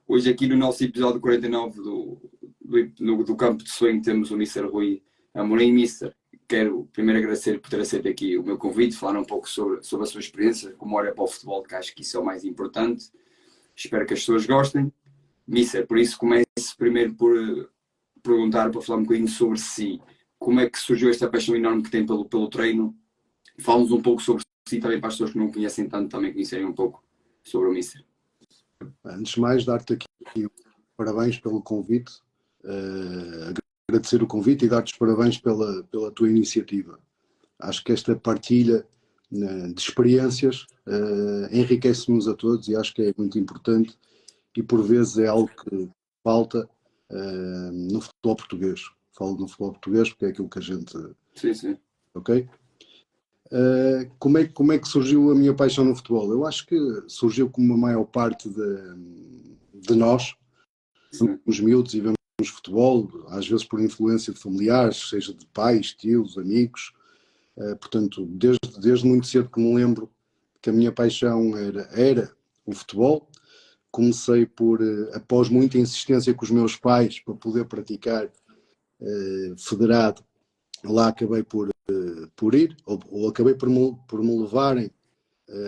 Hoje aqui no nosso episódio 49 do Campo de Sonho temos o Mr. Rui Amorim. Mister, quero primeiro agradecer por ter aceito aqui o meu convite, falar um pouco sobre a sua experiência, como olha para o futebol, que acho que isso é o mais importante. Espero que as pessoas gostem. Mister, por isso comece primeiro por perguntar, para falar um bocadinho sobre si. Como é que surgiu esta paixão enorme que tem pelo treino? Fala-nos um pouco sobre si, também para as pessoas que não conhecem tanto, também conhecerem um pouco sobre o Mister. Antes de mais, dar-te aqui parabéns pelo convite, agradecer o convite e dar-te os parabéns pela tua iniciativa. Acho que esta partilha de experiências enriquece-nos a todos e acho que é muito importante e por vezes é algo que falta no futebol português. Falo no futebol português porque é aquilo que a gente... Sim. Ok? Como é que surgiu a minha paixão no futebol? Eu acho que surgiu como a maior parte de nós, somos miúdos e vemos futebol, às vezes por influência de familiares, seja de pais, tios, amigos. Portanto, desde muito cedo que me lembro que a minha paixão era o futebol. Comecei após muita insistência com os meus pais para poder praticar federado, lá acabei por ir, ou acabei por me levarem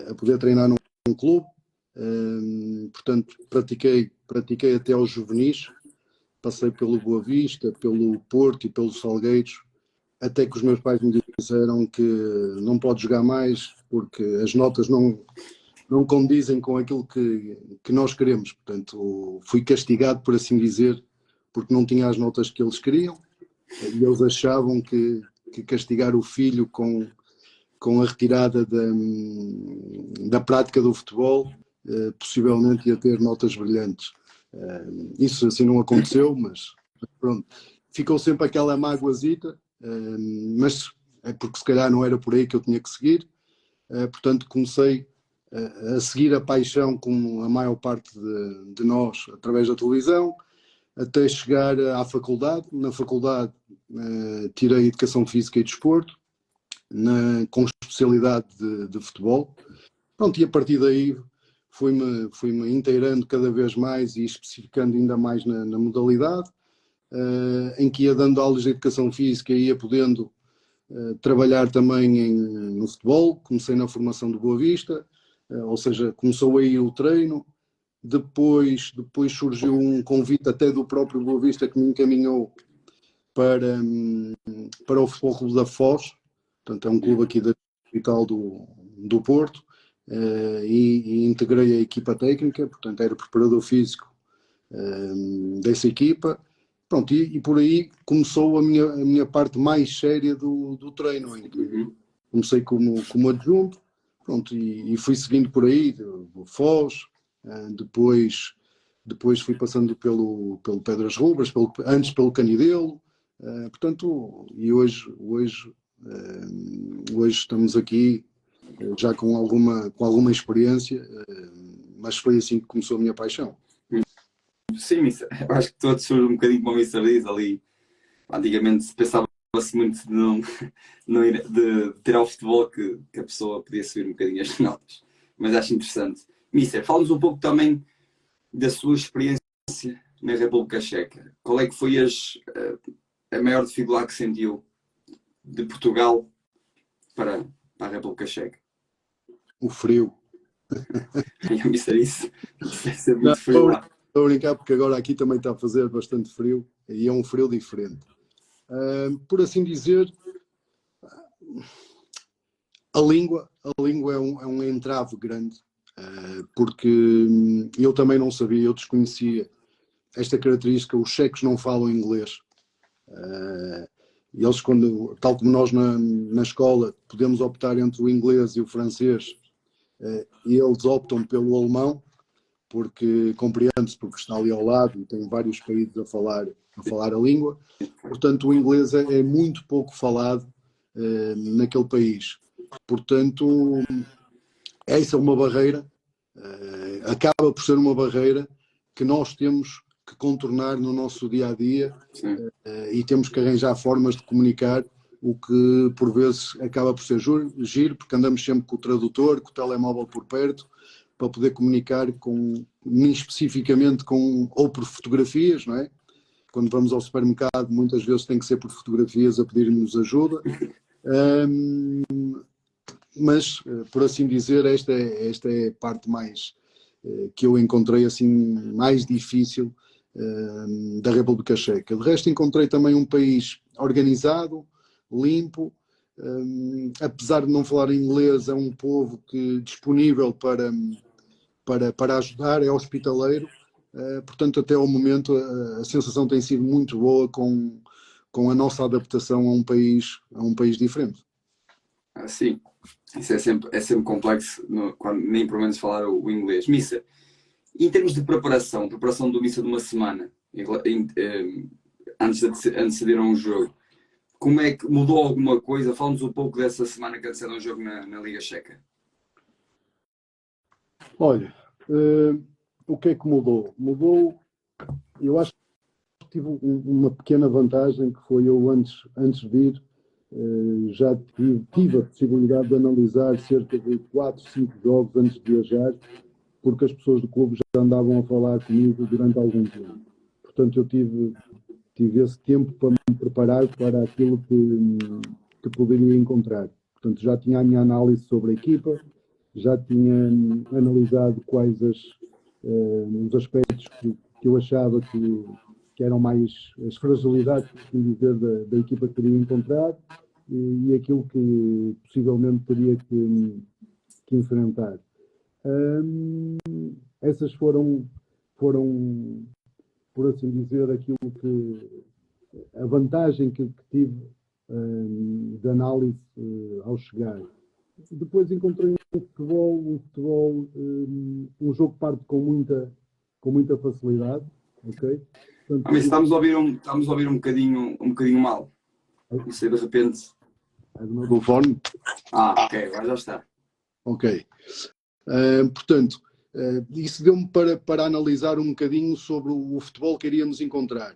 a poder treinar num clube. Portanto, pratiquei até aos juvenis, passei pelo Boa Vista, pelo Porto e pelos Salgueiros, até que os meus pais me disseram que não pode jogar mais porque as notas não condizem com aquilo que nós queremos. Portanto, fui castigado, por assim dizer, porque não tinha as notas que eles queriam e eles achavam que castigar o filho com a retirada da prática do futebol possivelmente ia ter notas brilhantes. Isso assim não aconteceu, mas pronto. Ficou sempre aquela mágoazita, mas é porque se calhar não era por aí que eu tinha que seguir. Portanto, comecei a seguir a paixão, como a maior parte de nós, através da televisão, até chegar à faculdade. Na faculdade tirei Educação Física e Desporto, com especialidade de futebol. Pronto, e a partir daí fui-me inteirando cada vez mais e especificando ainda mais na modalidade, em que ia dando aulas de Educação Física e ia podendo trabalhar também no futebol. Comecei na formação do Boa Vista, ou seja, começou aí o treino. Depois surgiu um convite até do próprio Boa Vista que me encaminhou para o Futebol Clube da Foz. Portanto, é um clube aqui da capital do Porto, e integrei a equipa técnica, portanto era preparador físico dessa equipa. Pronto, e por aí começou a minha parte mais séria do treino, em que comecei como adjunto, pronto, e fui seguindo por aí, do Foz, depois fui passando pelo Pedras Rubras, antes pelo Canidelo, portanto, e hoje estamos aqui já com alguma experiência, mas foi assim que começou a minha paixão. Sim, Mister. Eu acho que todos surgem um bocadinho para o Mister Diz ali. Antigamente se pensava-se muito de ter ao futebol que a pessoa podia subir um bocadinho as notas. Mas acho interessante. Mister, fala-nos um pouco também da sua experiência na República Checa. Qual é que foi a maior dificuldade que sentiu de Portugal para a República Checa? O frio. Mister, isso deve ser muito frio lá. Estou a brincar porque agora aqui também está a fazer bastante frio e é um frio diferente. Por assim dizer, a língua é um entrave grande, porque eu também não sabia, eu desconhecia esta característica. Os checos não falam inglês. Eles, tal como nós na escola podemos optar entre o inglês e o francês, e eles optam pelo alemão, porque compreende-se, porque está ali ao lado e tem vários países a falar a língua. Portanto, o inglês é muito pouco falado naquele país. Portanto, essa é uma barreira, acaba por ser uma barreira que nós temos que contornar no nosso dia-a-dia, e temos que arranjar formas de comunicar, o que por vezes acaba por ser giro, porque andamos sempre com o tradutor, com o telemóvel por perto, para poder comunicar especificamente ou por fotografias, não é? Quando vamos ao supermercado, muitas vezes tem que ser por fotografias a pedir-nos ajuda. Mas, por assim dizer, esta é a parte mais que eu encontrei assim mais difícil da República Checa. De resto, encontrei também um país organizado, limpo, apesar de não falar inglês, é um povo disponível para ajudar, é hospitaleiro. Portanto, até ao momento, a sensação tem sido muito boa com a nossa adaptação a um país diferente. Sim, isso é sempre complexo, nem pelo menos falar o inglês. Missa, em termos de preparação do missa de uma semana, antes de aceder a um jogo, como é que mudou alguma coisa? Fala-nos um pouco dessa semana que antecede a um jogo na Liga Checa. Olha, o que é que mudou? Mudou, eu acho que tive uma pequena vantagem, que foi eu antes de ir, já tive a possibilidade de analisar cerca de 4, 5 jogos antes de viajar, porque as pessoas do clube já andavam a falar comigo durante algum tempo. Portanto, eu tive esse tempo para me preparar para aquilo que poderia encontrar. Portanto, já tinha a minha análise sobre a equipa, já tinha analisado quais os aspectos que eu achava que eram mais as fragilidades, por assim dizer, da equipa que teria encontrado e aquilo que possivelmente teria que enfrentar. Essas foram, por assim dizer, aquilo a vantagem que tive de análise ao chegar. Depois encontrei um jogo que parte com muita facilidade, ok? Portanto, Mas estamos a ouvir um bocadinho mal. Não sei, de repente. É do meu telefone? Ok, agora já está. Ok. Portanto, isso deu-me para analisar um bocadinho sobre o futebol que iríamos encontrar.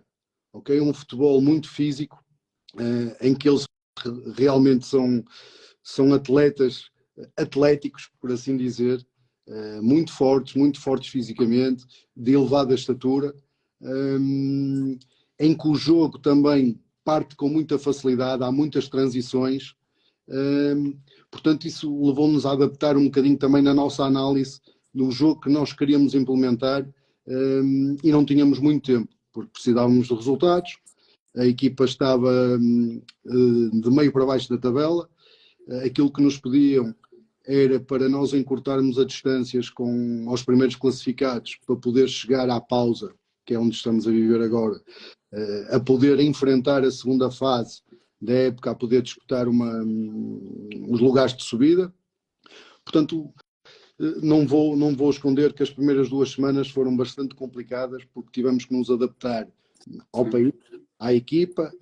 Ok? Um futebol muito físico, em que eles realmente são atléticos, por assim dizer, muito fortes fisicamente, de elevada estatura, em que o jogo também parte com muita facilidade, há muitas transições. Portanto, isso levou-nos a adaptar um bocadinho também na nossa análise do jogo que nós queríamos implementar, e não tínhamos muito tempo, porque precisávamos de resultados. A equipa estava de meio para baixo da tabela. Aquilo que nos pediam era para nós encurtarmos as distâncias aos primeiros classificados, para poder chegar à pausa, que é onde estamos a viver agora, a poder enfrentar a segunda fase da época, a poder disputar os lugares de subida. Portanto, não vou esconder que as primeiras 2 semanas foram bastante complicadas, porque tivemos que nos adaptar ao país, à equipa,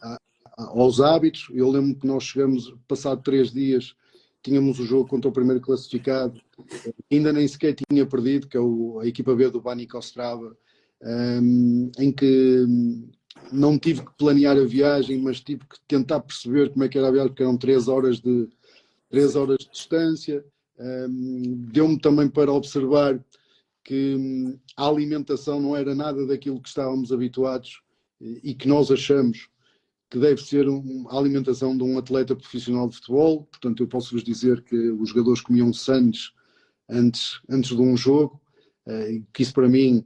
aos hábitos. Eu lembro que nós chegamos, passado 3 dias, tínhamos o jogo contra o primeiro classificado, ainda nem sequer tinha perdido, que é a equipa B do Baník Ostrava, em que não tive que planear a viagem, mas tive que tentar perceber como é que era a viagem, porque eram 3 horas de distância. Deu-me também para observar que a alimentação não era nada daquilo que estávamos habituados e que nós achamos que deve ser a alimentação de um atleta profissional de futebol. Portanto, eu posso-vos dizer que os jogadores comiam sandes antes de um jogo, que isso para mim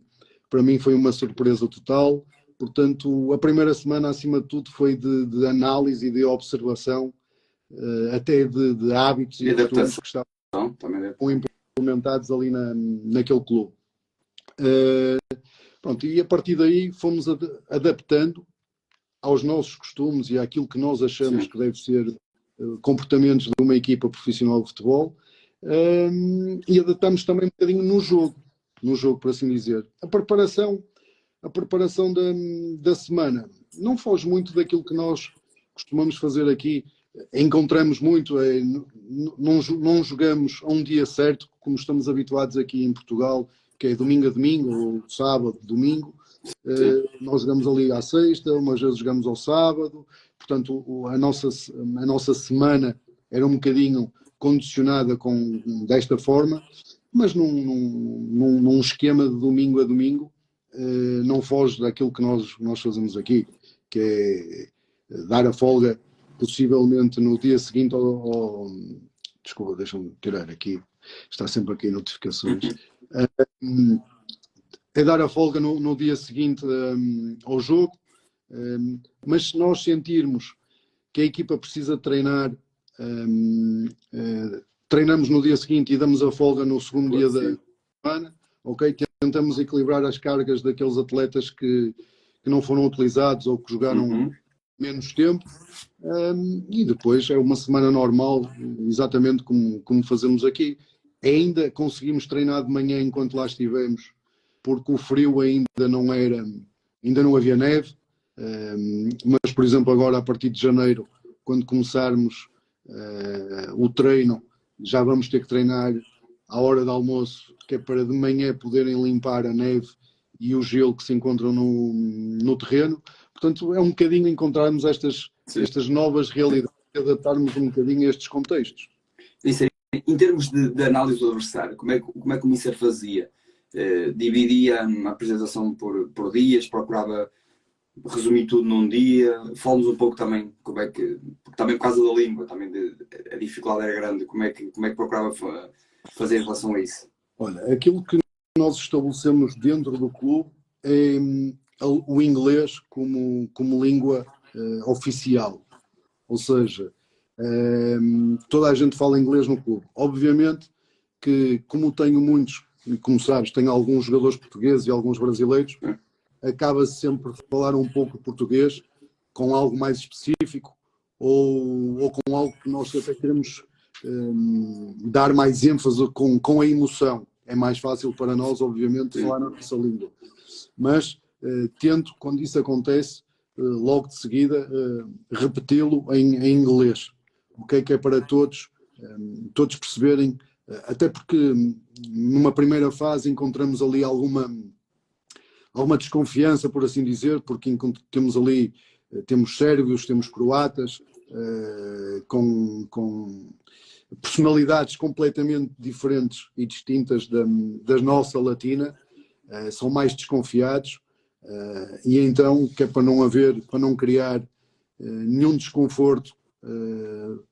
foi uma surpresa total. Portanto, a primeira semana, acima de tudo, foi de análise e de observação, até de hábitos e costumes que estavam implementados ali naquele clube. Pronto, e a partir daí fomos adaptando aos nossos costumes e àquilo que nós achamos que deve ser comportamentos de uma equipa profissional de futebol, e adaptamos também um bocadinho no jogo, por assim dizer. A preparação da semana não foge muito daquilo que nós costumamos fazer aqui. Encontramos muito, não jogamos a um dia certo, como estamos habituados aqui em Portugal, que é domingo a domingo, ou sábado, domingo. Nós jogamos ali à sexta, umas vezes jogamos ao sábado. Portanto, a nossa semana era um bocadinho condicionada desta forma. mas num esquema de domingo a domingo, não foge daquilo que nós fazemos aqui, que é dar a folga possivelmente no dia seguinte desculpa, deixa-me tirar aqui, está sempre aqui notificações. É dar a folga no dia seguinte ao jogo, mas se nós sentirmos que a equipa precisa treinar, treinamos no dia seguinte e damos a folga no segundo dia da semana, ok? Tentamos equilibrar as cargas daqueles atletas que não foram utilizados ou que jogaram menos tempo, e depois é uma semana normal, exatamente como fazemos aqui. Ainda conseguimos treinar de manhã enquanto lá estivemos, porque o frio ainda não havia neve, mas, por exemplo, agora a partir de janeiro, quando começarmos o treino, já vamos ter que treinar à hora do almoço, que é para de manhã poderem limpar a neve e o gelo que se encontram no terreno. Portanto, é um bocadinho encontrarmos estas novas realidades e adaptarmos um bocadinho a estes contextos. Isso aí, em termos de análise do adversário, como é que o Mister fazia? Dividia a apresentação por dias, procurava resumir tudo num dia. Fala-nos um pouco também como é que, também por causa da língua, também a dificuldade era grande, como é que procurava fazer em relação a isso? Olha, aquilo que nós estabelecemos dentro do clube é o inglês como língua oficial, ou seja, toda a gente fala inglês no clube. Obviamente que, como tenho muitos, e como sabes, tenho alguns jogadores portugueses e alguns brasileiros, acaba-se sempre por falar um pouco português com algo mais específico ou com algo que nós até queremos dar mais ênfase com a emoção. É mais fácil para nós, obviamente, falar na nossa língua. Mas tento, quando isso acontece, logo de seguida, repeti-lo em inglês. O que é para todos perceberem, até porque numa primeira fase encontramos ali alguma desconfiança, por assim dizer, porque temos sérvios, temos croatas, com personalidades completamente diferentes e distintas da nossa latina, são mais desconfiados, e então, que é para não criar nenhum desconforto,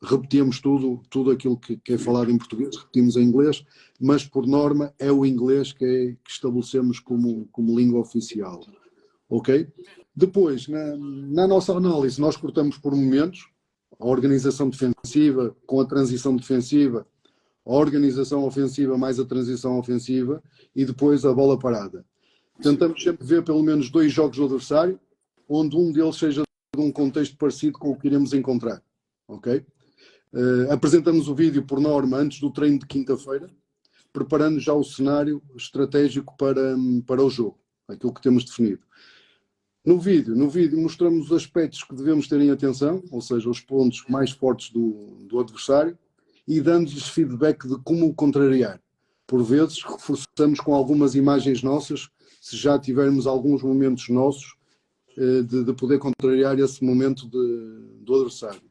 repetimos tudo aquilo que é falado em português, repetimos em inglês, mas por norma é o inglês que estabelecemos como língua oficial, ok? Depois, na nossa análise, nós cortamos por momentos a organização defensiva com a transição defensiva, a organização ofensiva mais a transição ofensiva e depois a bola parada. Tentamos sempre ver pelo menos 2 jogos do adversário, onde um deles seja de um contexto parecido com o que iremos encontrar. Ok? Apresentamos o vídeo por norma antes do treino de quinta-feira, preparando já o cenário estratégico para o jogo, aquilo que temos definido. No vídeo mostramos os aspectos que devemos ter em atenção, ou seja, os pontos mais fortes do adversário, e dando-lhes feedback de como o contrariar. Por vezes, reforçamos com algumas imagens nossas, se já tivermos alguns momentos nossos, de poder contrariar esse momento do adversário.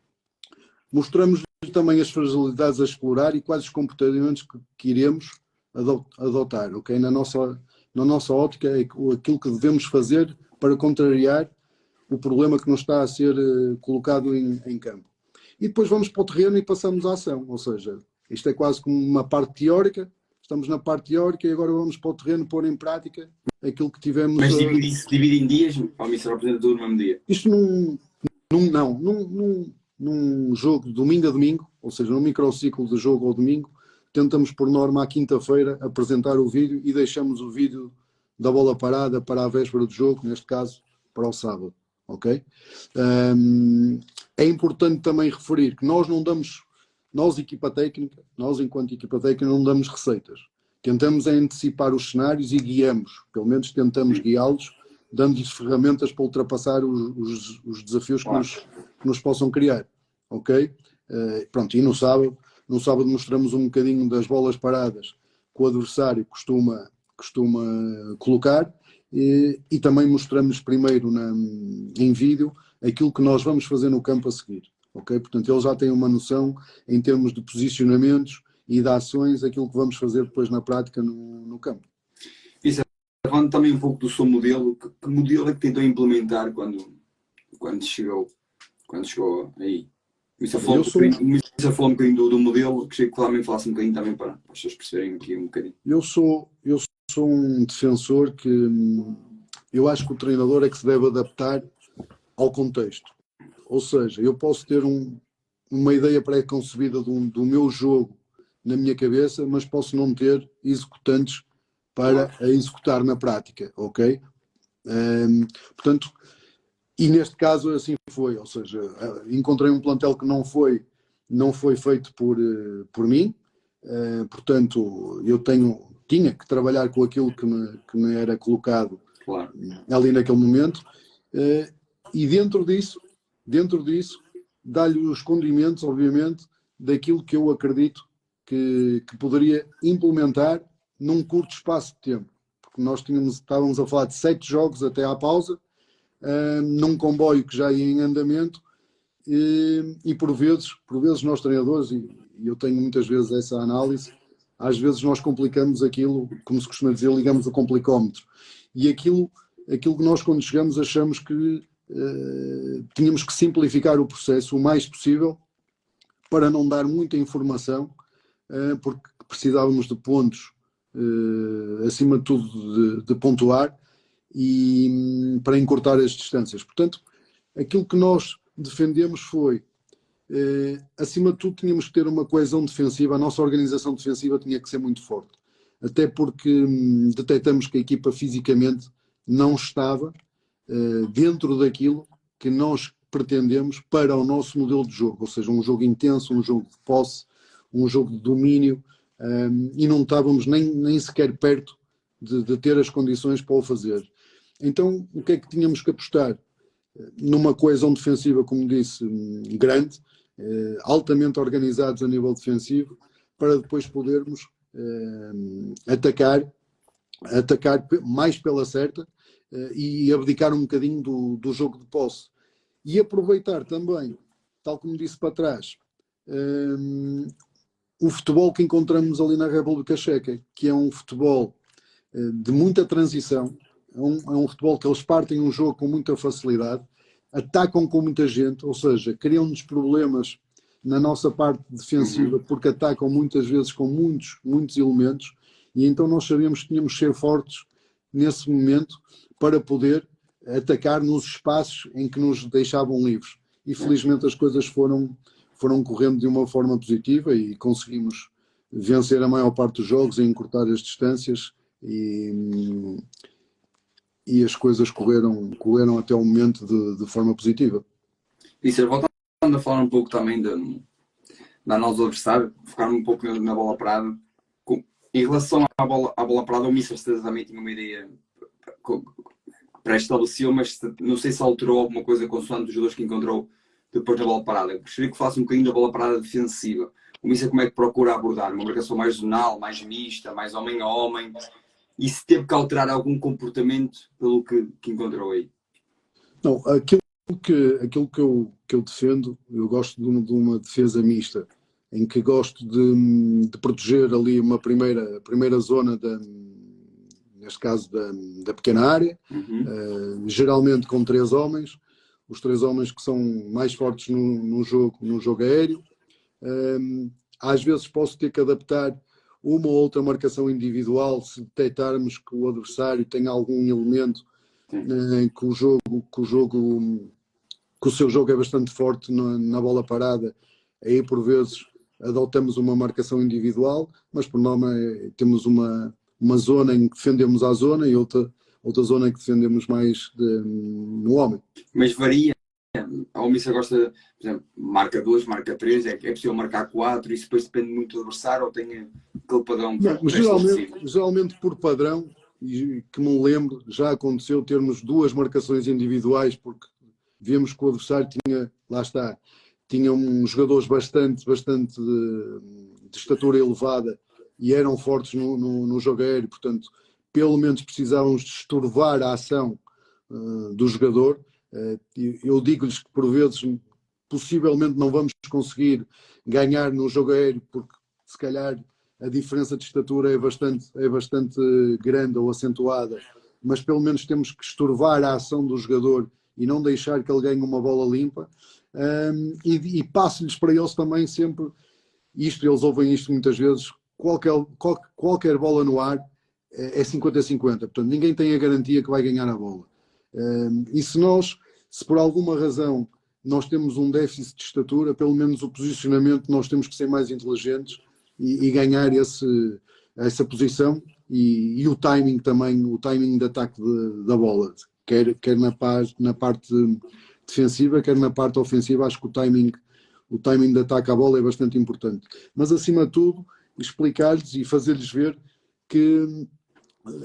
Mostramos também as fragilidades a explorar e quais os comportamentos que iremos adotar, ok? Na nossa ótica, é aquilo que devemos fazer para contrariar o problema que nos está a ser colocado em campo. E depois vamos para o terreno e passamos à ação, ou seja, isto é quase como uma parte teórica, estamos na parte teórica e agora vamos para o terreno pôr em prática aquilo que tivemos... Mas divide em dias, ou me apresenta tudo no mesmo dia? Isto num jogo de domingo a domingo, ou seja, num microciclo de jogo ao domingo, tentamos por norma à quinta-feira apresentar o vídeo e deixamos o vídeo da bola parada para a véspera do jogo, neste caso para o sábado, ok? É importante também referir que nós enquanto equipa técnica, não damos receitas. Tentamos antecipar os cenários e guiamos, pelo menos tentamos guiá-los, dando-lhes ferramentas para ultrapassar os desafios que nos possam criar, ok? Pronto, e no sábado mostramos um bocadinho das bolas paradas que o adversário costuma colocar e também mostramos primeiro em vídeo aquilo que nós vamos fazer no campo a seguir, ok? Portanto, eles já têm uma noção em termos de posicionamentos e de ações aquilo que vamos fazer depois na prática no campo. Isso, falando também um pouco do seu modelo, que modelo é que tentou implementar quando chegou aí? Isso falou um bocadinho do modelo, que também falasse um bocadinho também para as pessoas perceberem aqui um bocadinho. Eu sou um defensor que eu acho que o treinador é que se deve adaptar ao contexto. Ou seja, eu posso ter uma ideia pré-concebida do meu jogo na minha cabeça, mas posso não ter executantes para a executar na prática, ok? Portanto, e neste caso assim foi, ou seja, encontrei um plantel que não foi feito por mim, portanto, eu tinha que trabalhar com aquilo que me era colocado ali naquele momento, e dentro disso, dar-lhe os condimentos, obviamente, daquilo que eu acredito que poderia implementar num curto espaço de tempo. Porque nós estávamos a falar de 7 jogos até à pausa, num comboio que já ia em andamento, e por vezes nós treinadores, e eu tenho muitas vezes essa análise, às vezes nós complicamos aquilo, como se costuma dizer, ligamos o complicómetro. E aquilo que nós quando chegamos achamos que tínhamos que simplificar o processo o mais possível para não dar muita informação, porque precisávamos de pontos, acima de tudo de pontuar, e para encurtar as distâncias. Portanto, aquilo que nós defendemos foi, acima de tudo, tínhamos que ter uma coesão defensiva, a nossa organização defensiva tinha que ser muito forte, até porque detectamos que a equipa fisicamente não estava dentro daquilo que nós pretendemos para o nosso modelo de jogo, ou seja, um jogo intenso, um jogo de posse, um jogo de domínio, e não estávamos nem sequer perto de ter as condições para o fazer. Então, o que é que tínhamos que apostar? Numa coesão defensiva, como disse, grande, altamente organizados a nível defensivo, para depois podermos atacar mais pela certa, e abdicar um bocadinho do jogo de posse. E aproveitar também, tal como disse para trás, o futebol que encontramos ali na República Checa, que é um futebol de muita transição, é um futebol que eles partem um jogo com muita facilidade, atacam com muita gente, ou seja, criam-nos problemas na nossa parte defensiva, porque atacam muitas vezes com muitos elementos, e então nós sabíamos que tínhamos que ser fortes nesse momento para poder atacar nos espaços em que nos deixavam livres. E felizmente as coisas foram correndo de uma forma positiva e conseguimos vencer a maior parte dos jogos e encurtar as distâncias, e as coisas correram até o momento de forma positiva. Isso, voltando a falar um pouco também da análise do adversário, focar um pouco na bola parada. Em relação à bola parada, o Mister também tinha uma ideia pré-estabeleceu, mas não sei se alterou alguma coisa consoante os jogadores que encontrou depois da bola parada. Eu gostaria que falasse um bocadinho da bola parada defensiva. O Mister como é que procura abordar? Uma marcação mais zonal, mais mista, mais homem a homem? E se teve que alterar algum comportamento pelo que encontrou aí? Não, aquilo que eu defendo, eu gosto de uma defesa mista, em que gosto de proteger ali uma primeira zona, neste caso da pequena área, geralmente com 3 homens, os 3 homens que são mais fortes no jogo aéreo. Às vezes posso ter que adaptar uma ou outra marcação individual se detectarmos que o adversário tem algum elemento que o seu jogo é bastante forte na bola parada. Aí por vezes adotamos uma marcação individual, mas por norma temos uma zona em que defendemos a zona e outra zona em que defendemos mais no homem. Mas varia. A Omissa gosta, por exemplo, marca 2, marca 3, é possível marcar 4, isso depois depende muito do adversário, ou tem aquele padrão? Geralmente por padrão, e que me lembro, já aconteceu termos 2 marcações individuais, porque vimos que o adversário tinha uns jogadores bastante de estatura elevada e eram fortes no jogo aéreo, portanto, pelo menos precisávamos de estorvar a ação do jogador. Eu digo-lhes que por vezes possivelmente não vamos conseguir ganhar no jogo aéreo porque se calhar a diferença de estatura é bastante grande ou acentuada, mas pelo menos temos que estorvar a ação do jogador e não deixar que ele ganhe uma bola limpa. E passo-lhes para eles também sempre isto, eles ouvem isto muitas vezes, qualquer bola no ar é 50-50, portanto ninguém tem a garantia que vai ganhar a bola. E se por alguma razão nós temos um déficit de estatura, pelo menos o posicionamento nós temos que ser mais inteligentes e ganhar essa posição e o timing também, o timing de ataque da bola, quer na parte defensiva, quer na parte ofensiva. Acho que o timing de ataque à bola é bastante importante. Mas acima de tudo, explicar-lhes e fazer-lhes ver que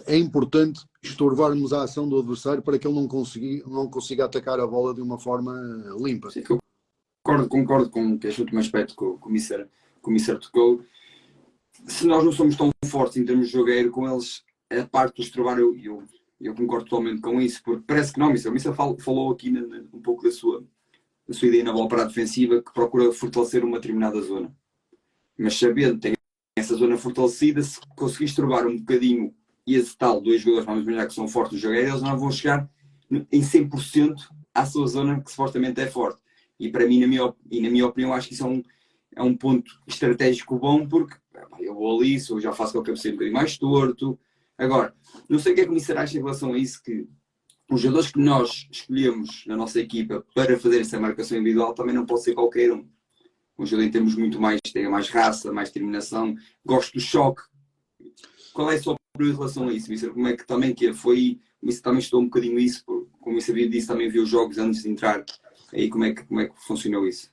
é importante estorvarmos a ação do adversário para que ele não consiga atacar a bola de uma forma limpa. Sim, concordo com este último aspecto que o Mister tocou. Se nós não somos tão fortes em termos de jogo aéreo com eles, a parte do estrovar, eu concordo totalmente com isso, porque parece que não, o Mister falou aqui um pouco da sua ideia na bola para a defensiva, que procura fortalecer uma determinada zona. Mas sabendo que tem essa zona fortalecida, se conseguir estrovar um bocadinho e esse tal, dois jogadores, vamos imaginar que são fortes no jogo aéreo, eles não vão chegar em 100% à sua zona que supostamente é forte. E para mim, na minha opinião, acho que isso é um ponto estratégico bom, porque eu vou ali, eu já faço com o cabeceio um bocadinho mais torto. Agora, não sei o que é que me acha em relação a isso, que os jogadores que nós escolhemos na nossa equipa para fazer essa marcação individual também não pode ser qualquer um. Um jogador em termos muito mais, tem mais raça, mais determinação, gosto do choque. Qual é a sua opinião em relação a isso, Mister? Como é que também que foi? O Mister também estudou um bocadinho isso, como o Mister disse, também viu os jogos antes de entrar. Aí como é que funcionou isso?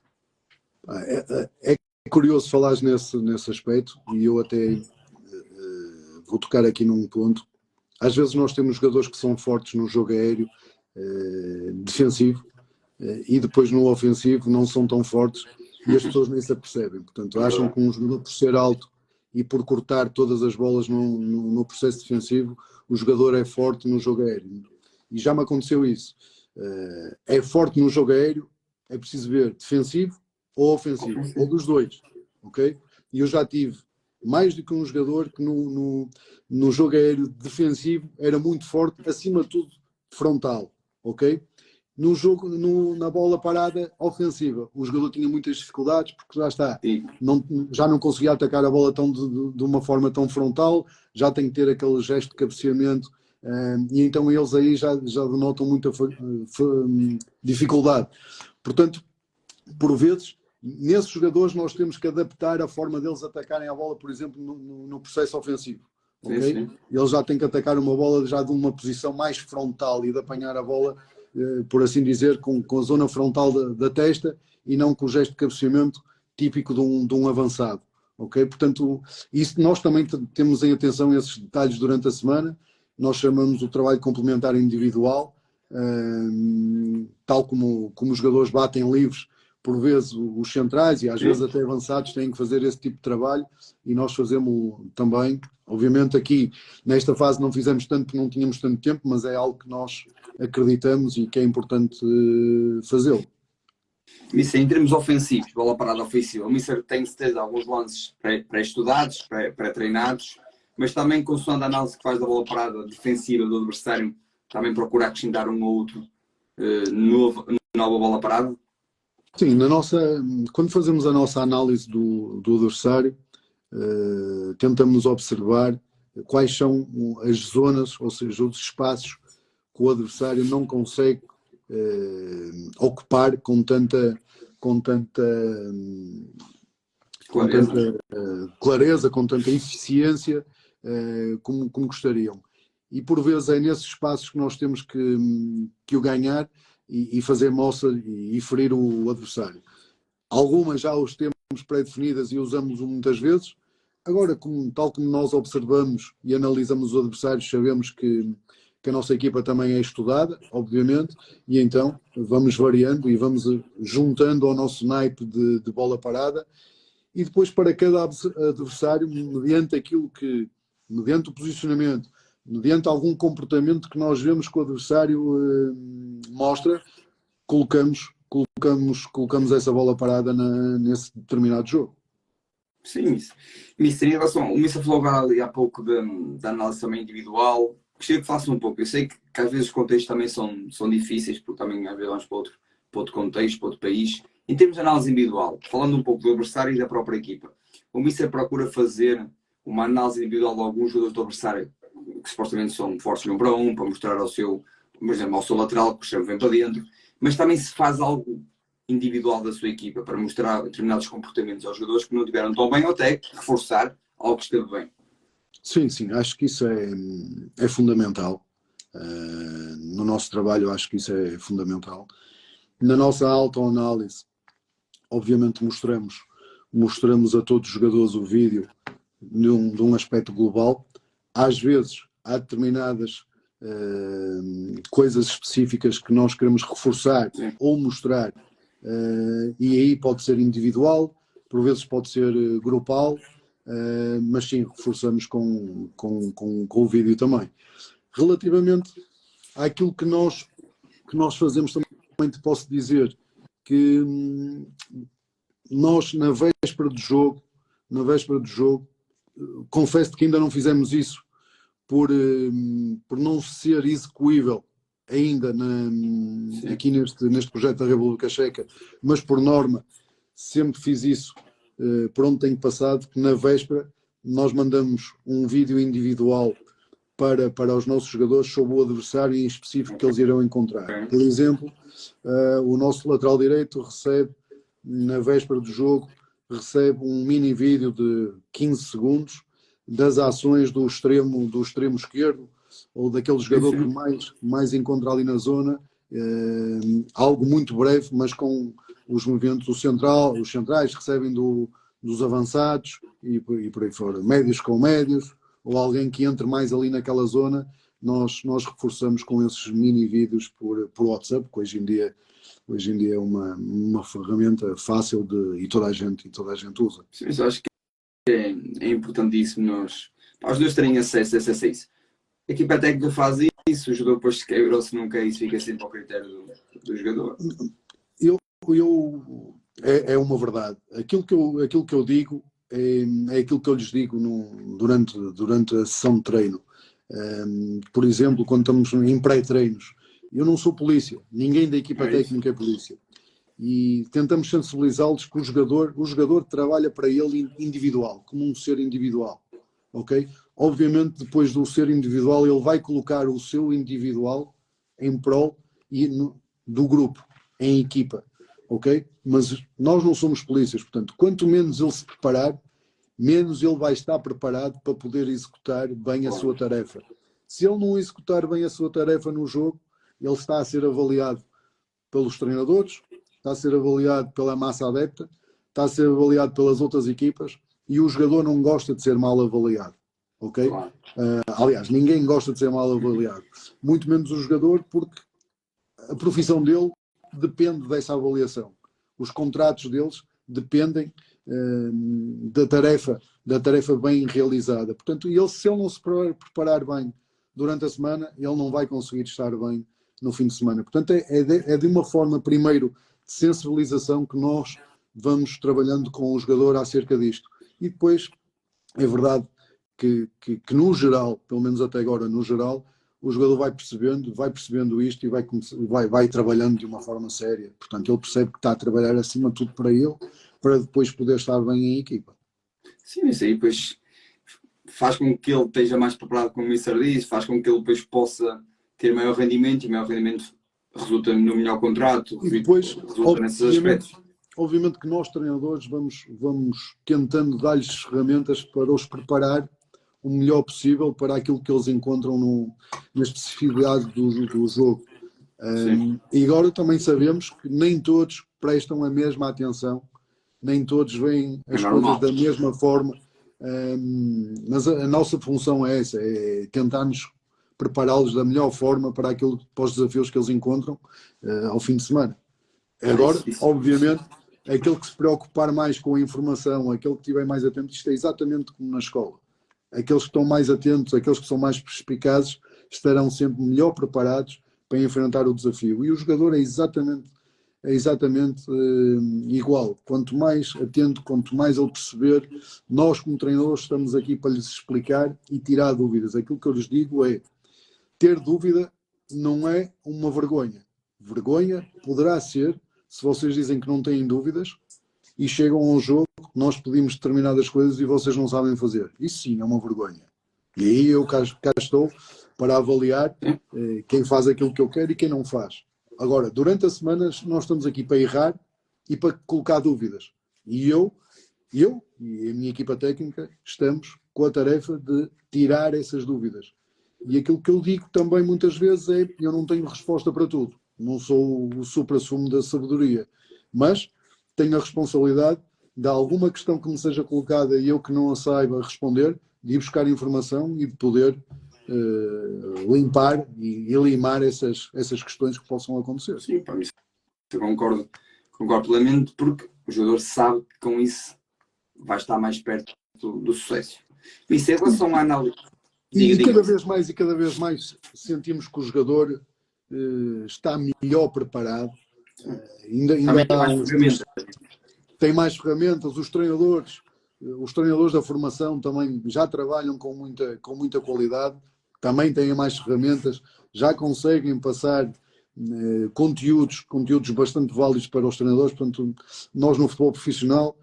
É curioso falares nesse aspecto, e eu até vou tocar aqui num ponto. Às vezes nós temos jogadores que são fortes no jogo aéreo defensivo e depois no ofensivo não são tão fortes e as pessoas nem se apercebem. Portanto, acham que um jogador, por ser alto e por cortar todas as bolas no processo defensivo, o jogador é forte no jogo aéreo. E já me aconteceu isso. É forte no jogo aéreo, é preciso ver defensivo ou ofensivo, ou dos dois, ok? E eu já tive mais do que um jogador que no jogo aéreo defensivo era muito forte, acima de tudo frontal, ok? Na bola parada ofensiva, o jogador tinha muitas dificuldades porque já está, já não conseguia atacar a bola de uma forma tão frontal, já tem que ter aquele gesto de cabeceamento, e então eles aí já denotam muita dificuldade. Portanto, por vezes, nesses jogadores nós temos que adaptar a forma deles atacarem a bola, por exemplo, no processo ofensivo. Okay? Sim. Eles já têm que atacar uma bola já de uma posição mais frontal e de apanhar a bola, por assim dizer, com a zona frontal da testa e não com o gesto de cabeceamento típico de um avançado. Okay? Portanto, isso nós também temos em atenção esses detalhes durante a semana. Nós chamamos o trabalho complementar individual, tal como os jogadores batem livres. Por vezes os centrais e às vezes até avançados têm que fazer esse tipo de trabalho e nós fazemos também. Obviamente aqui nesta fase não fizemos tanto porque não tínhamos tanto tempo, mas é algo que nós acreditamos e que é importante fazê-lo. Mister, em termos ofensivos, bola parada ofensiva, o Mister tem certeza alguns lances pré-estudados, pré-treinados, mas também consoante a análise que faz da bola parada defensiva do adversário, também procura acrescentar um ou outro nova bola parada? Sim, quando fazemos a nossa análise do adversário, tentamos observar quais são as zonas, ou seja, os espaços que o adversário não consegue ocupar com tanta clareza, com tanta eficiência como gostariam. E por vezes é nesses espaços que nós temos que o ganhar e fazer moça e ferir o adversário. Algumas já os temos pré-definidas e usamos muitas vezes. Agora, tal como nós observamos e analisamos os adversários, sabemos que a nossa equipa também é estudada, obviamente, e então vamos variando e vamos juntando ao nosso naipe de bola parada e depois para cada adversário, mediante o posicionamento, mediante algum comportamento que nós vemos que o adversário mostra, colocamos essa bola parada nesse determinado jogo. Sim, isso. Mister, em relação, o Mister falou agora ali há pouco da análise também individual. Gostaria que falasse um pouco. Eu sei que às vezes os contextos também são difíceis, porque também às vezes vamos para outro contexto, para outro país. Em termos de análise individual, falando um pouco do adversário e da própria equipa, o Mister procura fazer uma análise individual de alguns jogadores do adversário que supostamente são fortes no para um, para mostrar ao seu, por exemplo, ao seu lateral que o chão vem para dentro, mas também se faz algo individual da sua equipa para mostrar determinados comportamentos aos jogadores que não tiveram tão bem ou até reforçar algo que esteve bem. Sim, sim, acho que isso é fundamental. No nosso trabalho, acho que isso é fundamental. Na nossa autoanálise, obviamente mostramos a todos os jogadores o vídeo de um aspecto global. Às vezes, há determinadas coisas específicas que nós queremos reforçar Sim. ou mostrar, e aí pode ser individual, por vezes pode ser grupal, mas sim, reforçamos com o vídeo também. Relativamente àquilo que nós fazemos também, te posso dizer que nós, na véspera do jogo, confesso que ainda não fizemos isso por não ser execuível ainda aqui neste projeto da República Checa, mas por norma sempre fiz isso por onde tenho passado, que na véspera nós mandamos um vídeo individual para os nossos jogadores sobre o adversário em específico que eles irão encontrar. Por exemplo, o nosso lateral direito recebe, na véspera do jogo, recebe um mini vídeo de 15 segundos das ações do extremo esquerdo ou daquele jogador que mais encontra ali na zona, algo muito breve, mas com os movimentos os centrais recebem dos avançados e por aí fora, médios com médios, ou alguém que entre mais ali naquela zona, nós reforçamos com esses mini vídeos por WhatsApp, que hoje em dia é uma ferramenta fácil e toda a gente usa. Sim, eu acho que é importantíssimo os dois terem acesso a isso. A equipa técnica faz isso, o jogador depois se quebra ou se não quer, isso fica sempre ao critério do jogador. É uma verdade. Aquilo que eu digo é aquilo que eu lhes digo durante a sessão de treino. Por exemplo, quando estamos em pré-treinos, eu não sou polícia, ninguém da equipa técnica é polícia. E tentamos sensibilizá-los que o jogador trabalha para ele individual, como um ser individual. Ok? Obviamente, depois do ser individual, ele vai colocar o seu individual em prol do grupo, em equipa. Ok? Mas nós não somos polícias, portanto, quanto menos ele se preparar, menos ele vai estar preparado para poder executar bem a sua tarefa. Se ele não executar bem a sua tarefa no jogo, ele está a ser avaliado pelos treinadores, está a ser avaliado pela massa adepta, está a ser avaliado pelas outras equipas e o jogador não gosta de ser mal avaliado. Ok? Aliás, ninguém gosta de ser mal avaliado. Muito menos o jogador, porque a profissão dele depende dessa avaliação. Os contratos deles dependem da tarefa bem realizada. Portanto, se ele não se preparar bem durante a semana, ele não vai conseguir estar bem no fim de semana. Portanto, é de uma forma, primeiro, de sensibilização que nós vamos trabalhando com o jogador acerca disto. E depois, é verdade que no geral, pelo menos até agora, no geral, o jogador vai percebendo isto e vai trabalhando de uma forma séria. Portanto, ele percebe que está a trabalhar acima de tudo para ele, para depois poder estar bem em equipa. Sim, isso aí depois faz com que ele esteja mais preparado, como o Mister diz, faz com que ele depois possa ter maior rendimento e maior rendimento resulta no melhor contrato, e depois, resulta nesses aspectos. Obviamente que nós, treinadores, vamos tentando dar-lhes ferramentas para os preparar o melhor possível para aquilo que eles encontram na especificidade do jogo. E agora também sabemos que nem todos prestam a mesma atenção, nem todos veem as coisas da mesma forma, mas a nossa função é essa, é tentarmos prepará-los da melhor forma para os desafios que eles encontram ao fim de semana. Agora, obviamente, aquele que se preocupar mais com a informação, aquele que estiver mais atento, isto é exatamente como na escola. Aqueles que estão mais atentos, aqueles que são mais perspicazes, estarão sempre melhor preparados para enfrentar o desafio. E o jogador é exatamente é exatamente igual. Quanto mais atento, quanto mais ele perceber, nós como treinadores estamos aqui para lhes explicar e tirar dúvidas. Aquilo que eu lhes digo é, ter dúvida não é uma vergonha. Vergonha poderá ser se vocês dizem que não têm dúvidas e chegam ao jogo, nós pedimos determinadas coisas e vocês não sabem fazer. Isso sim é uma vergonha. E aí eu cá estou para avaliar quem faz aquilo que eu quero e quem não faz. Agora, durante a semana nós estamos aqui para errar e para colocar dúvidas. E eu e a minha equipa técnica estamos com a tarefa de tirar essas dúvidas. E aquilo que eu digo também muitas vezes é eu não tenho resposta para tudo. Não sou o supra-sumo da sabedoria. Mas tenho a responsabilidade de alguma questão que me seja colocada e eu que não a saiba responder, de ir buscar informação e de poder limpar e limar essas questões que possam acontecer. Sim, para mim, eu concordo plenamente, porque o jogador sabe que com isso vai estar mais perto do sucesso. Isso em relação à análise. Cada vez mais sentimos que o jogador está melhor preparado. Ainda tem mais ferramentas. Os treinadores da formação também já trabalham com muita qualidade, também têm mais ferramentas, já conseguem passar conteúdos bastante válidos para os treinadores. Portanto, nós no futebol profissional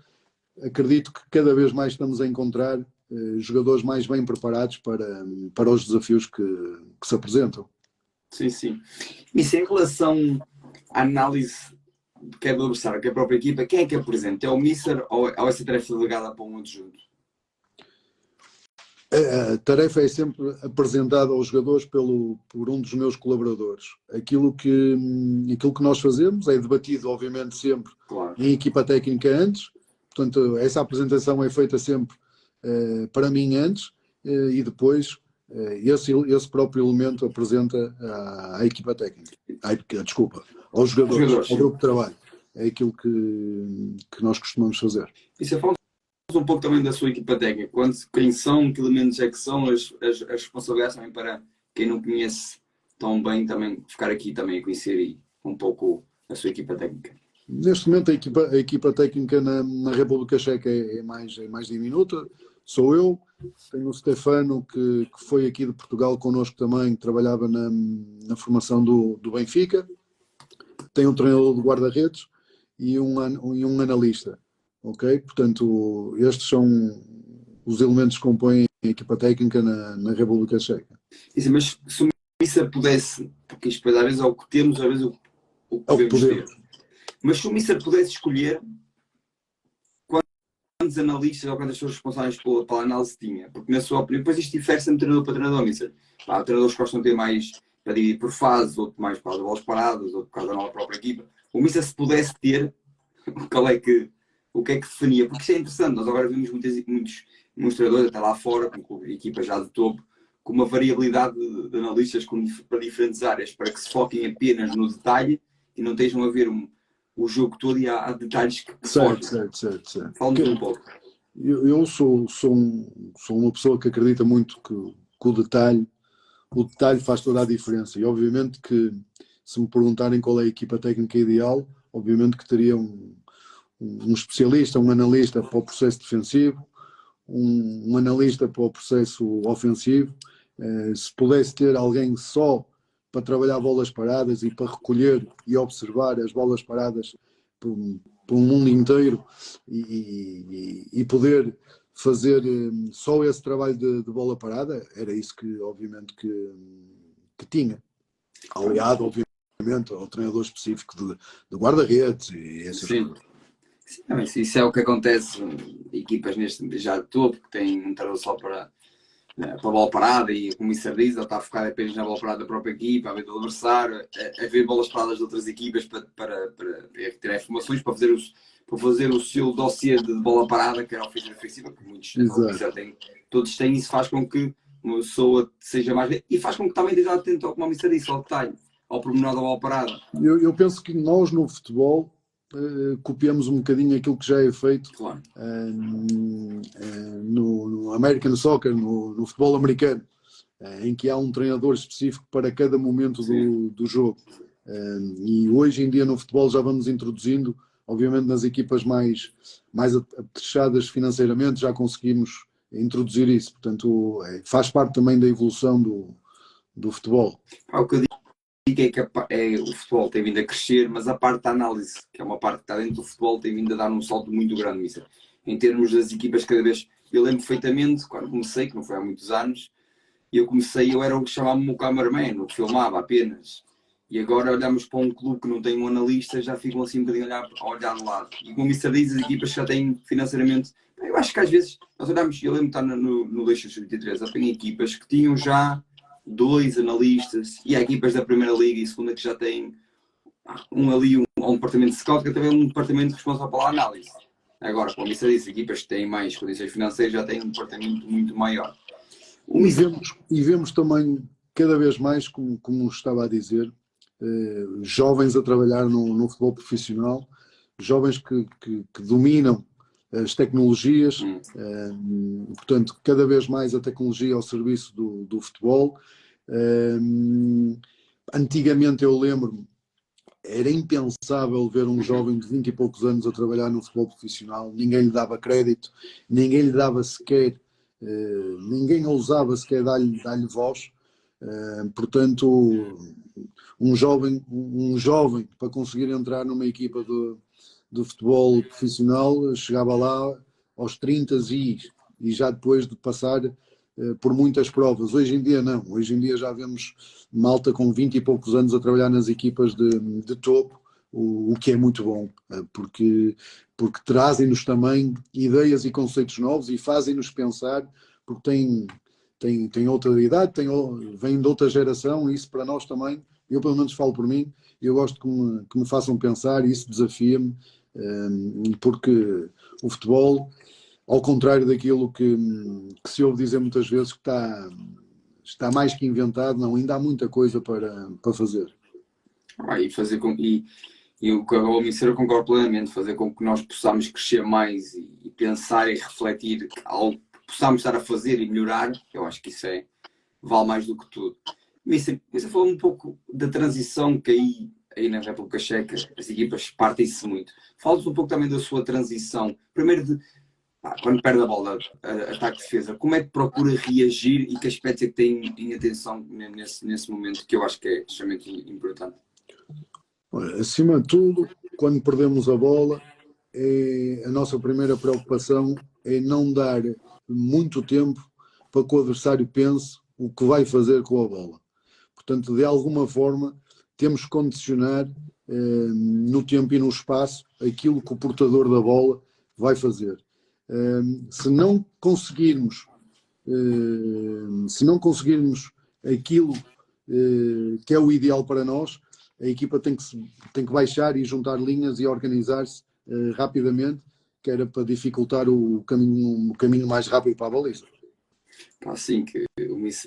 acredito que cada vez mais estamos a encontrar jogadores mais bem preparados para os desafios que se apresentam. Sim, sim. Isso em relação à análise quer do adversário, quer a própria equipa, quem é que apresenta? É o Mister ou essa tarefa delegada para um adjunto? A tarefa é sempre apresentada aos jogadores por um dos meus colaboradores. Aquilo que nós fazemos é debatido, obviamente, sempre em equipa técnica antes. Portanto, essa apresentação é feita sempre para mim antes e depois esse próprio elemento apresenta à equipa técnica. Aos jogadores, ao grupo de trabalho. É aquilo que nós costumamos fazer. Isso é falta um pouco também da sua equipa técnica. Quem são, que elementos é que são, as responsabilidades também para quem não conhece tão bem, também ficar aqui também a conhecer um pouco a sua equipa técnica. Neste momento a equipa técnica na República Checa é mais diminuta. Sou eu, tenho o Stefano que foi aqui de Portugal connosco também, trabalhava na formação do Benfica, tem um treinador de guarda-redes e um analista, ok? Portanto, estes são os elementos que compõem a equipa técnica na República Checa. Isso, mas se o Mister pudesse, porque isto às vezes é o que temos, às vezes o que podemos ter, mas se o Mister pudesse escolher quantos analistas ou quantas pessoas responsáveis pela análise tinha, porque na sua opinião, depois isto difere sempre de treinador para treinador, Mister. Há treinadores que gostam de ter mais para dividir por fases, outro mais por causa de bolas paradas, outro por causa da nossa própria equipa. O Mister, se pudesse ter, o que é que definia? Porque isto é interessante, nós agora vimos muitos treinadores, até lá fora, com equipas já de topo, com uma variabilidade de analistas para diferentes áreas, para que se foquem apenas no detalhe e não estejam a ver o jogo todo e há detalhes que certo. Fala-nos um pouco. Eu sou uma pessoa que acredita muito que o detalhe faz toda a diferença. E obviamente que se me perguntarem qual é a equipa técnica ideal, obviamente que teria um especialista, um analista para o processo defensivo, um analista para o processo ofensivo. Se pudesse ter alguém só para trabalhar bolas paradas e para recolher e observar as bolas paradas por um mundo inteiro e poder fazer só esse trabalho de bola parada, era isso que obviamente que tinha. Aliado, obviamente, ao treinador específico de guarda-redes e essas coisas. Sim, isso é o que acontece em equipas neste já de topo, que têm um treinador só para a bola parada e, como o Mister diz, ele está a focar apenas na bola parada da própria equipa, a ver do adversário, a ver bolas paradas de outras equipas para ter informações, para fazer o seu dossiê de bola parada, que é a ofensiva defensiva, que muitos têm, todos têm. Isso faz com que uma pessoa seja mais... E faz com que também esteja atento, como o Mister disse, ao detalhe, ao pormenor da bola parada. Eu penso que nós no futebol copiamos um bocadinho aquilo que já é feito no American Soccer, no futebol americano, em que há um treinador específico para cada momento do jogo. E hoje em dia no futebol já vamos introduzindo, obviamente nas equipas mais apetrechadas financeiramente já conseguimos introduzir isso, portanto faz parte também da evolução do futebol. O que eu digo é que o futebol tem vindo a crescer, mas a parte da análise, que é uma parte que está dentro do futebol, tem vindo a dar um salto muito grande, Mister. Em termos das equipas, cada vez. Eu lembro perfeitamente, quando comecei, que não foi há muitos anos, eu era o que chamava-me o cameraman, o que filmava apenas. E agora olhamos para um clube que não tem um analista, já ficam assim um bocadinho a olhar de lado. E como o Mister diz, as equipas já têm financeiramente. Eu acho que às vezes, nós olhamos, eu lembro de estar no Leixões 23, apanhei equipas que tinham já 2 analistas, e há equipas da Primeira Liga e Segunda que já têm um departamento de scout, que também é um departamento responsável pela análise. Agora, como Mister disse, equipas que têm mais condições financeiras já têm um departamento muito maior. E vemos também, cada vez mais, como estava a dizer, jovens a trabalhar no futebol profissional, jovens que dominam as tecnologias, portanto, cada vez mais a tecnologia ao serviço do futebol. Antigamente eu lembro-me, era impensável ver um jovem de 20 e poucos anos a trabalhar no futebol profissional, ninguém lhe dava crédito, ninguém lhe dava sequer, ninguém ousava sequer dar-lhe voz. Portanto, um jovem para conseguir entrar numa equipa do futebol profissional chegava lá aos 30 e já depois de passar por muitas provas. Hoje em dia não, hoje em dia já vemos malta com 20 e poucos anos a trabalhar nas equipas de topo, o que é muito bom, porque trazem-nos também ideias e conceitos novos e fazem-nos pensar, porque tem outra idade, vem de outra geração, e isso para nós também, eu pelo menos falo por mim, eu gosto que me façam pensar, e isso desafia-me, porque o futebol, ao contrário daquilo que se ouve dizer muitas vezes, que está mais que inventado, não, ainda há muita coisa para fazer. E o que o Mister concorda plenamente, fazer com que nós possamos crescer mais e pensar e refletir algo que possamos estar a fazer e melhorar, eu acho que isso vale mais do que tudo. Mister falou um pouco da transição que aí na República Checa as equipas partem-se muito. Fala-nos um pouco também da sua transição. Primeiro, quando perde a bola, ataque-defesa, como é que procura reagir e que aspectos é que tem em atenção nesse momento, que eu acho que é extremamente importante? Olha, acima de tudo, quando perdemos a bola, a nossa primeira preocupação é não dar muito tempo para que o adversário pense o que vai fazer com a bola. Portanto, de alguma forma, temos que condicionar no tempo e no espaço aquilo que o portador da bola vai fazer. Se não conseguirmos aquilo que é o ideal para nós, a equipa tem que baixar e juntar linhas e organizar-se rapidamente, que era para dificultar o caminho mais rápido para a baliza. Sim, que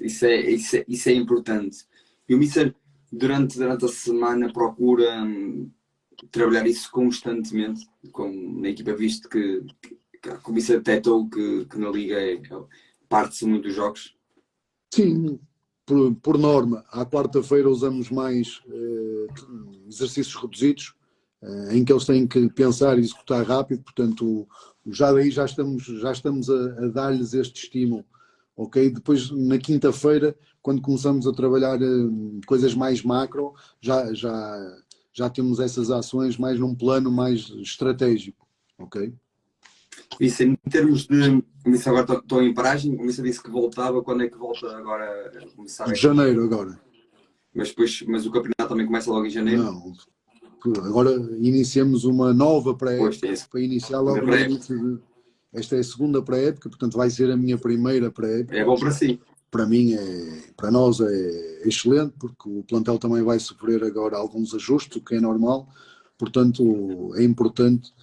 isso é importante. E o Mister, durante a semana, procura trabalhar isso constantemente na equipa, visto que o Mister detectou que na Liga parte-se muito dos jogos. Sim, por norma, à quarta-feira usamos mais exercícios reduzidos, em que eles têm que pensar e executar rápido, portanto, já daí já estamos a dar-lhes este estímulo, ok? Depois, na quinta-feira, quando começamos a trabalhar coisas mais macro, já temos essas ações mais num plano mais estratégico, ok? Isso, em termos de. Isso agora estou em paragem. O Mister disse que voltava. Quando é que volta agora a começar De aqui? janeiro agora. Mas o campeonato também começa logo em janeiro? Não. Agora iniciamos uma nova pré-época para iniciar logo no início. Esta é a segunda pré-época, portanto vai ser a minha primeira pré-época. É bom para si. Para mim, para nós é excelente, porque o plantel também vai sofrer agora alguns ajustes, o que é normal. Portanto, é importante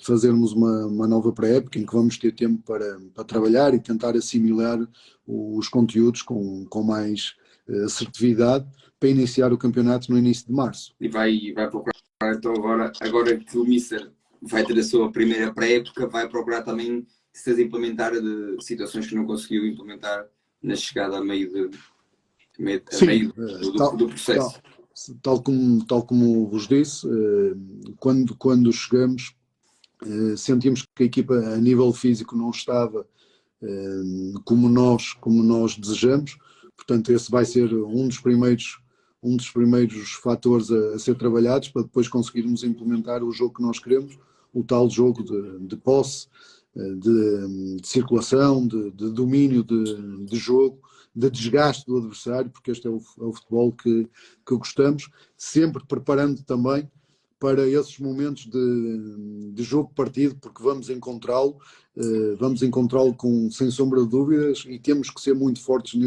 fazermos uma nova pré-época em que vamos ter tempo para trabalhar e tentar assimilar os conteúdos com mais assertividade para iniciar o campeonato no início de março. E vai procurar, então agora que o Mister vai ter a sua primeira pré-época, vai procurar também se implementar de situações que não conseguiu implementar na chegada a meio do processo. tal como vos disse, quando chegamos, sentimos que a equipa a nível físico não estava como nós desejamos. Portanto, esse vai ser um dos primeiros fatores a ser trabalhados para depois conseguirmos implementar o jogo que nós queremos, o tal jogo de posse, de circulação, de domínio de jogo, de desgaste do adversário, porque este é o futebol que gostamos, sempre preparando também para esses momentos de jogo partido, porque vamos encontrá-lo sem sombra de dúvidas, e temos que ser muito fortes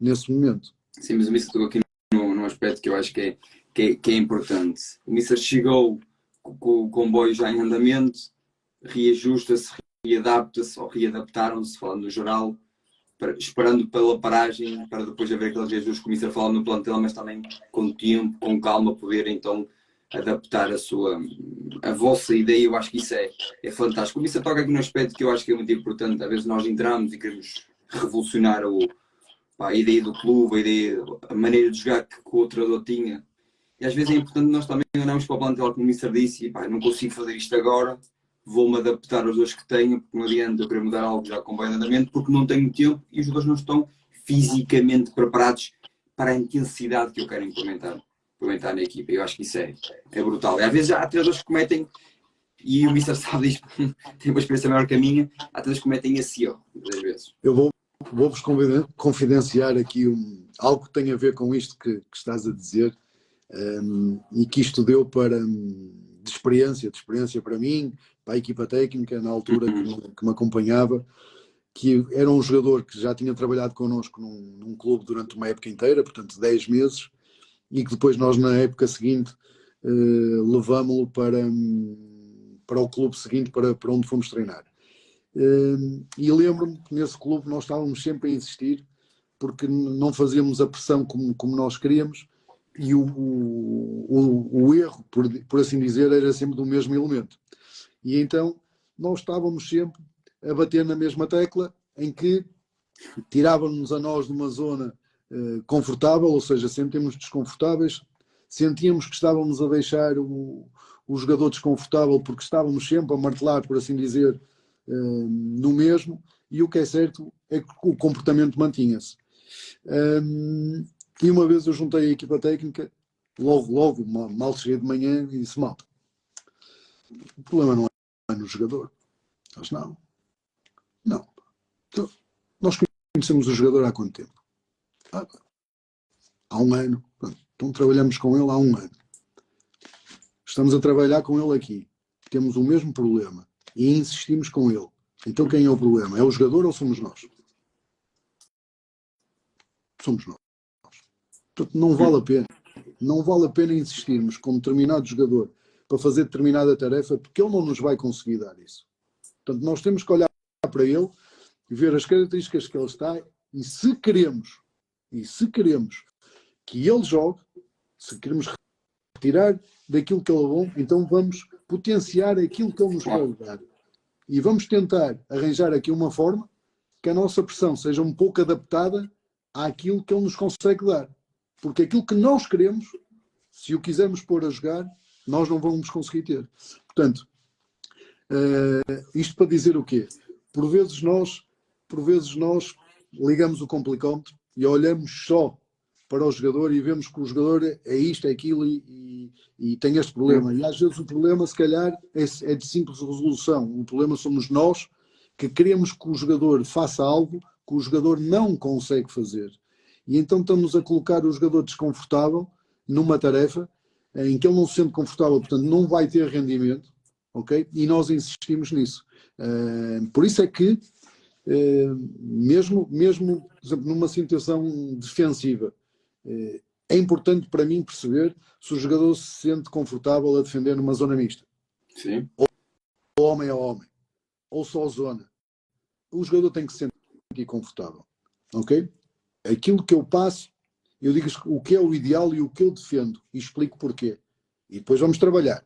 nesse momento. Sim, mas o Mister tocou aqui num aspecto que eu acho que é importante. O Mister chegou com o comboio já em andamento, reajusta-se, readapta-se ou readaptaram-se, falando no geral, esperando pela paragem, para depois haver aqueles reajustes que o Mister fala no plantel, mas também com tempo, com calma, poder então adaptar a vossa ideia. Eu acho que isso é fantástico. O Mister toca aqui num aspecto que eu acho que é muito importante. Às vezes nós entramos e queremos revolucionar a ideia do clube, a maneira de jogar que o treinador tinha. E às vezes é importante nós também olharmos para o plantel, como o Mister disse, e não consigo fazer isto agora, vou-me adaptar aos dois que tenho, porque não adianta eu querer mudar algo já com bem andamento, porque não tenho tempo e os jogadores não estão fisicamente preparados para a intensidade que eu quero implementar na equipa. Eu acho que isso é brutal. E às vezes há treinadores que cometem, e o Mister sabe disto, tem uma experiência maior que a minha, há treinadores que cometem esse erro, muitas vezes. Eu vou-vos confidenciar aqui algo que tem a ver com isto que estás a dizer, e que isto deu de experiência para mim, para a equipa técnica, na altura que me acompanhava, que era um jogador que já tinha trabalhado connosco num clube durante uma época inteira, portanto 10 meses, e que depois nós na época seguinte levámo-lo para o clube seguinte, para onde fomos treinar. E lembro-me que nesse clube nós estávamos sempre a insistir, porque não fazíamos a pressão como nós queríamos, e o erro, por assim dizer, era sempre do mesmo elemento. E então nós estávamos sempre a bater na mesma tecla, em que tirávamos a nós de uma zona confortável, ou seja, sentíamos desconfortáveis, sentíamos que estávamos a deixar o jogador desconfortável, porque estávamos sempre a martelar, por assim dizer, no mesmo, e o que é certo é que o comportamento mantinha-se. E uma vez eu juntei a equipa técnica, logo mal cheguei de manhã, e disse: malta, o problema não é no jogador. Eles: não. Então, nós conhecemos o jogador há quanto tempo? Há um ano. Então trabalhamos com ele há um ano. Estamos a trabalhar com ele aqui. Temos o mesmo problema e insistimos com ele. Então quem é o problema? É o jogador ou somos nós? Somos nós. Portanto, não vale a pena. Não vale a pena insistirmos com determinado jogador para fazer determinada tarefa, porque ele não nos vai conseguir dar isso. Portanto, nós temos que olhar para ele e ver as características que ele está, e se queremos que ele jogue, se queremos retirar daquilo que ele é bom, então vamos potenciar aquilo que ele nos pode dar. E vamos tentar arranjar aqui uma forma que a nossa pressão seja um pouco adaptada àquilo que ele nos consegue dar. Porque aquilo que nós queremos, se o quisermos pôr a jogar, nós não vamos conseguir ter. Portanto, isto para dizer o quê? Por vezes nós ligamos o complicómetro e olhamos só para o jogador e vemos que o jogador é isto, é aquilo e tem este problema. E às vezes o problema, se calhar, é de simples resolução. O problema somos nós, que queremos que o jogador faça algo que o jogador não consegue fazer. E então estamos a colocar o jogador desconfortável numa tarefa em que ele não se sente confortável, portanto não vai ter rendimento, ok? E nós insistimos nisso. Por isso é que, mesmo, por exemplo, numa situação defensiva, é importante para mim perceber se o jogador se sente confortável a defender numa zona mista. Sim. Ou homem a homem, ou só zona. O jogador tem que se sentir confortável, ok? Aquilo que eu passo, eu digo o que é o ideal e o que eu defendo, e explico porquê. E depois vamos trabalhar.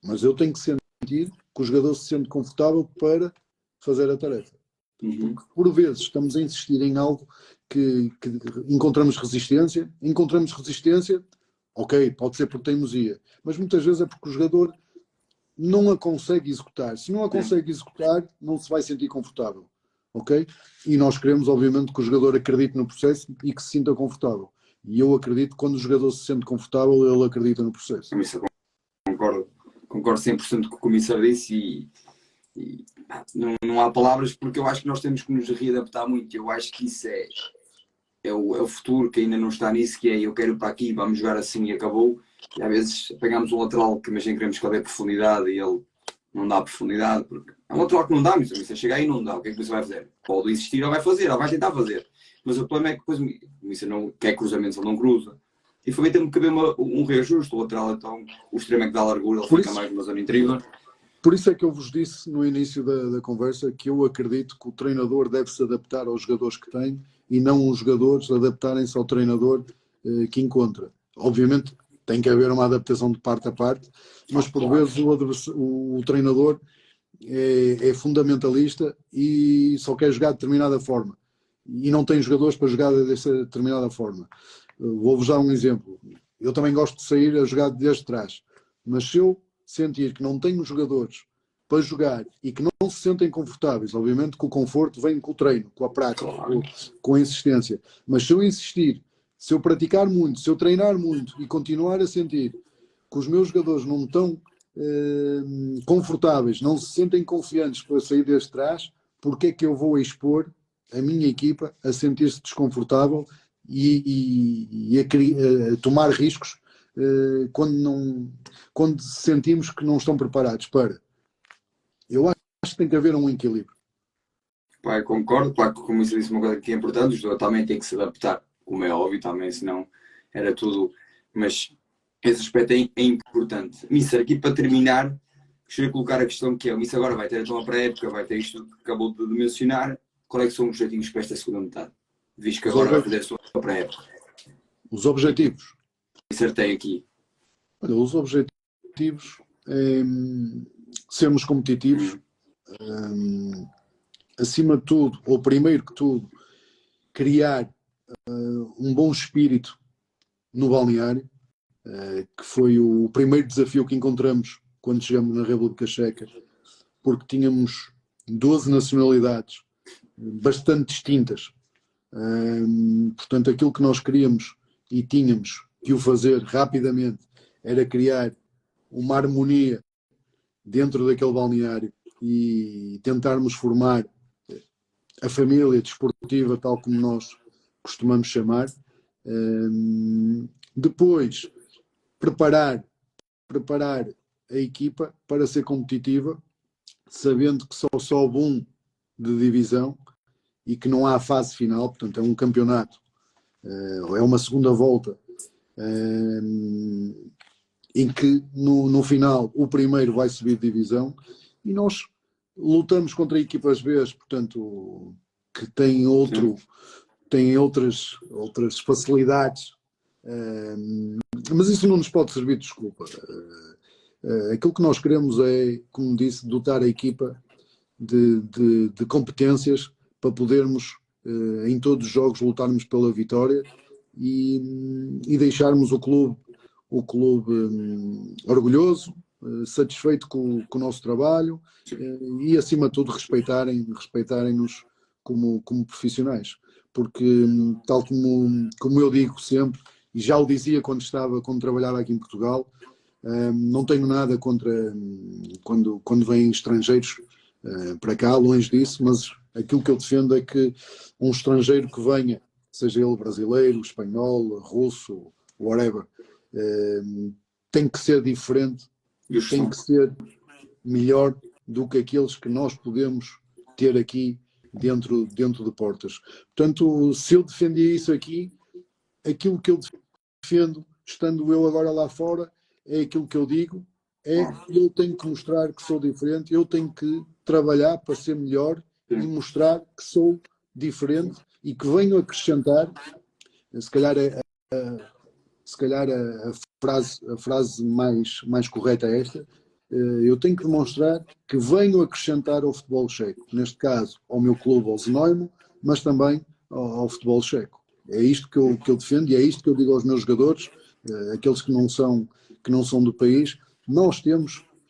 Mas eu tenho que sentir que o jogador se sente confortável para fazer a tarefa. Porque, por vezes, estamos a insistir em algo que encontramos resistência, Ok, pode ser por teimosia, mas muitas vezes é porque o jogador não a consegue executar. Se não a consegue executar, não se vai sentir confortável. Ok? E nós queremos, obviamente, que o jogador acredite no processo e que se sinta confortável. E eu acredito que quando o jogador se sente confortável, ele acredita no processo. Isso eu concordo 100% com o que o Comissário disse e não há palavras, porque eu acho que nós temos que nos readaptar muito. Eu acho que isso é o futuro, que ainda não está nisso, que é eu quero ir para aqui, vamos jogar assim e acabou. E às vezes pegamos um lateral que imagina queremos que ele dê profundidade e ele não dá profundidade, porque é um lateral que não dá, mas você chega aí e não dá, o que é que você vai fazer? Pode insistir, ele vai fazer, ele vai tentar fazer. Mas o problema é que depois você não quer cruzamentos, ele não cruza. E foi ter-me que haver um reajuste, o lateral então, o extremo é que dá largura, ele fica mais numa zona interior. Por isso é que eu vos disse no início da conversa que eu acredito que o treinador deve se adaptar aos jogadores que tem e não os jogadores adaptarem-se ao treinador que encontra. Obviamente tem que haver uma adaptação de parte a parte, mas por vezes o treinador é fundamentalista e só quer jogar de determinada forma e não tem jogadores para jogar dessa determinada forma. Vou-vos dar um exemplo. Eu também gosto de sair a jogar desde trás, mas se eu sentir que não tenho jogadores para jogar e que não se sentem confortáveis, obviamente que o conforto vem com o treino, com a prática, com a insistência, mas se eu insistir, se eu praticar muito, se eu treinar muito e continuar a sentir que os meus jogadores não estão confortáveis, não se sentem confiantes para sair desde trás, porque é que eu vou expor a minha equipa a sentir-se desconfortável e a tomar riscos quando sentimos que não estão preparados para. Eu acho que tem que haver um equilíbrio. Pai, concordo, claro que como isso disse uma coisa que é importante, o jogador também tem que se adaptar, como é óbvio também, senão era tudo, mas esse aspecto é importante. Mister, aqui para terminar, gostaria de colocar a questão que é, o Mister agora vai ter então a pré-época, vai ter isto que acabou de mencionar, qual é que são os objetivos para esta segunda metade? Visto que agora vai fazer a sua pré-época. Os objetivos? Acertei aqui. Olha, os objetivos é sermos competitivos, acima de tudo, ou primeiro que tudo, criar um bom espírito no balneário, que foi o primeiro desafio que encontramos quando chegamos na República Checa, porque tínhamos 12 nacionalidades bastante distintas. Portanto, aquilo que nós queríamos e tínhamos que o fazer rapidamente era criar uma harmonia dentro daquele balneário e tentarmos formar a família desportiva, tal como nós costumamos chamar. Depois, preparar a equipa para ser competitiva, sabendo que só sobe um de divisão e que não há fase final, portanto é um campeonato, é uma segunda volta, em que no final o primeiro vai subir de divisão e nós lutamos contra equipas B, portanto, que têm outras facilidades, mas isso não nos pode servir de desculpa. Aquilo que nós queremos é, como disse, dotar a equipa de competências para podermos, em todos os jogos, lutarmos pela vitória e deixarmos o clube orgulhoso, satisfeito com o nosso trabalho e, acima de tudo, respeitarem-nos como profissionais. Porque, tal como eu digo sempre, e já o dizia quando trabalhava aqui em Portugal, não tenho nada contra quando vêm estrangeiros para cá, longe disso, mas aquilo que eu defendo é que um estrangeiro que venha, seja ele brasileiro, espanhol, russo, whatever, tem que ser diferente, tem que ser melhor do que aqueles que nós podemos ter aqui dentro de portas. Portanto, se eu defendia isso aqui, aquilo que eu defendo, estando eu agora lá fora, é aquilo que eu digo, eu tenho que mostrar que sou diferente, eu tenho que trabalhar para ser melhor e mostrar que sou diferente e que venho acrescentar, se calhar a frase mais correta é esta, eu tenho que demonstrar que venho acrescentar ao futebol checo, neste caso ao meu clube, ao Znojmo, mas também ao futebol checo. É isto que eu defendo e é isto que eu digo aos meus jogadores aqueles que não são do país,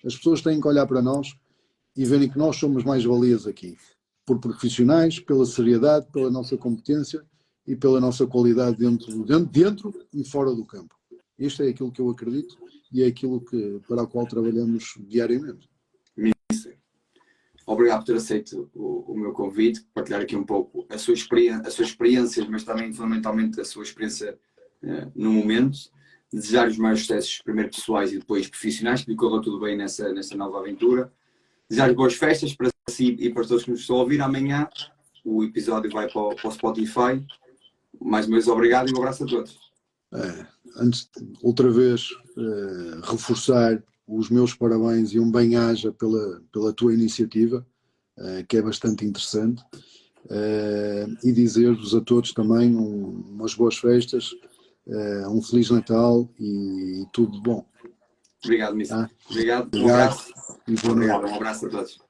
as pessoas têm que olhar para nós e verem que nós somos mais-valias aqui, por profissionais, pela seriedade, pela nossa competência e pela nossa qualidade dentro e fora do campo. Isto é aquilo que eu acredito e é aquilo para o qual trabalhamos diariamente. Obrigado por ter aceito o meu convite, partilhar aqui um pouco as suas experiências, mas também fundamentalmente a sua experiência no momento. Desejar os maiores sucessos, primeiro pessoais e depois profissionais, que lhe corra tudo bem nessa nova aventura. Desejar boas festas para si e para todos que nos estão a ouvir. Amanhã o episódio vai para o Spotify. Mais uma vez, obrigado e um abraço a todos. Antes, outra vez, reforçar os meus parabéns e um bem-aja pela tua iniciativa, que é bastante interessante, e dizer-vos a todos também umas boas festas, um Feliz Natal e tudo de bom. Obrigado, Mister. Tá? Obrigado. Um abraço. E boa noite. Obrigado. Um abraço a todos.